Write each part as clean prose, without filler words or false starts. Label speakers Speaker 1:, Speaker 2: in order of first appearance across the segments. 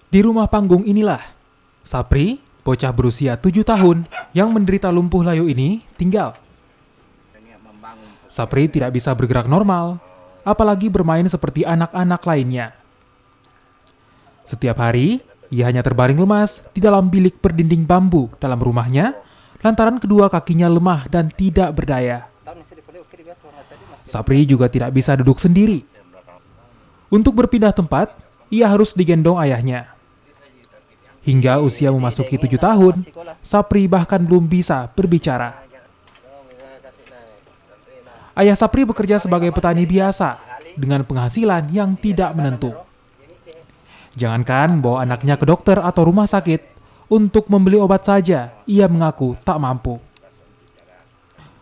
Speaker 1: Di rumah panggung inilah, Sapri, bocah berusia 7 tahun yang menderita lumpuh layu ini tinggal. Sapri tidak bisa bergerak normal, apalagi bermain seperti anak-anak lainnya. Setiap hari, ia hanya terbaring lemas di dalam bilik berdinding bambu dalam rumahnya, lantaran kedua kakinya lemah dan tidak berdaya. Sapri juga tidak bisa duduk sendiri. Untuk berpindah tempat, ia harus digendong ayahnya. Hingga usia memasuki 7 tahun, Sapri bahkan belum bisa berbicara. Ayah Sapri bekerja sebagai petani biasa, dengan penghasilan yang tidak menentu. Jangankan bawa anaknya ke dokter atau rumah sakit, untuk membeli obat saja, ia mengaku tak mampu.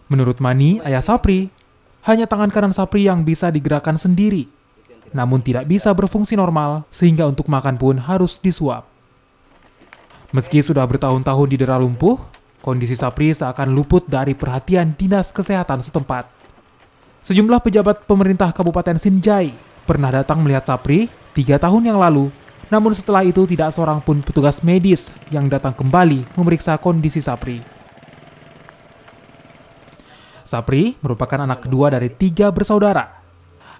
Speaker 1: Menurut Mani, ayah Sapri, hanya tangan kanan Sapri yang bisa digerakkan sendiri, namun tidak bisa berfungsi normal, sehingga untuk makan pun harus disuap. Meski sudah bertahun-tahun didera lumpuh, kondisi Sapri seakan luput dari perhatian dinas kesehatan setempat. Sejumlah pejabat pemerintah Kabupaten Sinjai pernah datang melihat Sapri 3 tahun yang lalu, namun setelah itu tidak seorang pun petugas medis yang datang kembali memeriksa kondisi Sapri. Sapri merupakan anak kedua dari 3 bersaudara.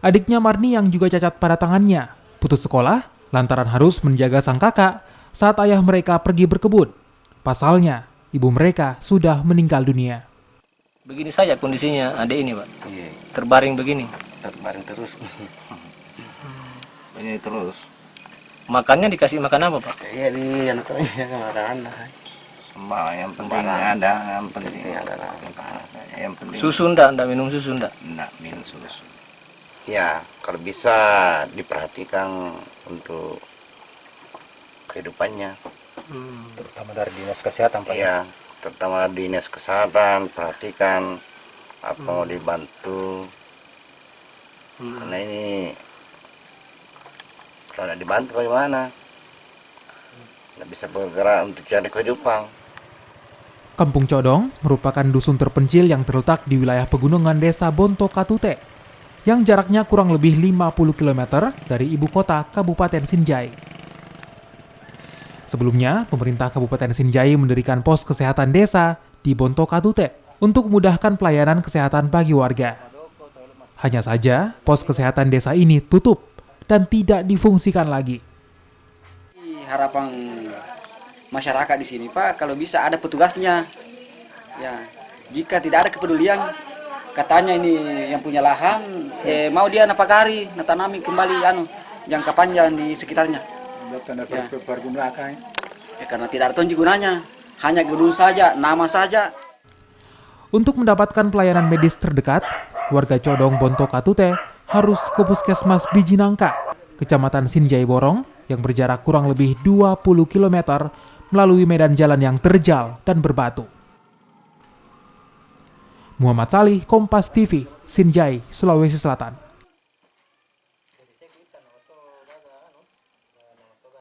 Speaker 1: Adiknya Marni yang juga cacat pada tangannya putus sekolah lantaran harus menjaga sang kakak saat ayah mereka pergi berkebun. Pasalnya, ibu mereka sudah meninggal dunia.
Speaker 2: Begini saja kondisinya adik ini, Pak.
Speaker 3: Iya,
Speaker 2: Terbaring begini.
Speaker 3: terbaring terus. Ini terus.
Speaker 2: Makannya dikasih makan apa, Pak?
Speaker 3: Iya di anaknya anak-anak. Semua yang penting ada, yang penting ada. Yang penting.
Speaker 2: Susu enggak minum susu enggak?
Speaker 3: Enggak minum susu. Ya, kalau bisa diperhatikan untuk kehidupannya.
Speaker 4: Terutama dari dinas kesehatan, Pak.
Speaker 3: Iya, terutama dinas kesehatan, perhatikan apa mau dibantu. Karena ini kalau tidak dibantu bagaimana? Tidak bisa bergerak untuk cari kehidupan.
Speaker 1: Kampung Codong merupakan dusun terpencil yang terletak di wilayah pegunungan desa Bonto Katute, yang jaraknya kurang lebih 50 km dari ibu kota Kabupaten Sinjai. Sebelumnya, pemerintah Kabupaten Sinjai mendirikan pos kesehatan desa di Bonto Katute untuk memudahkan pelayanan kesehatan bagi warga. Hanya saja, pos kesehatan desa ini tutup dan tidak difungsikan lagi.
Speaker 5: Harapan masyarakat di sini, Pak, kalau bisa ada petugasnya. Ya, jika tidak ada kepedulian, katanya ini yang punya lahan, mau dia napakari, natanami kembali jangka panjang di sekitarnya. Ya, karena tidak ada tonji gunanya, hanya gedung saja, nama saja.
Speaker 1: Untuk mendapatkan pelayanan medis terdekat, warga Codong Bonto Katute harus ke Puskesmas Bijinangka, Kecamatan Sinjai Borong, yang berjarak kurang lebih 20 km melalui medan jalan yang terjal dan berbatu. Muhammad Salih, Kompas TV, Sinjai, Sulawesi Selatan.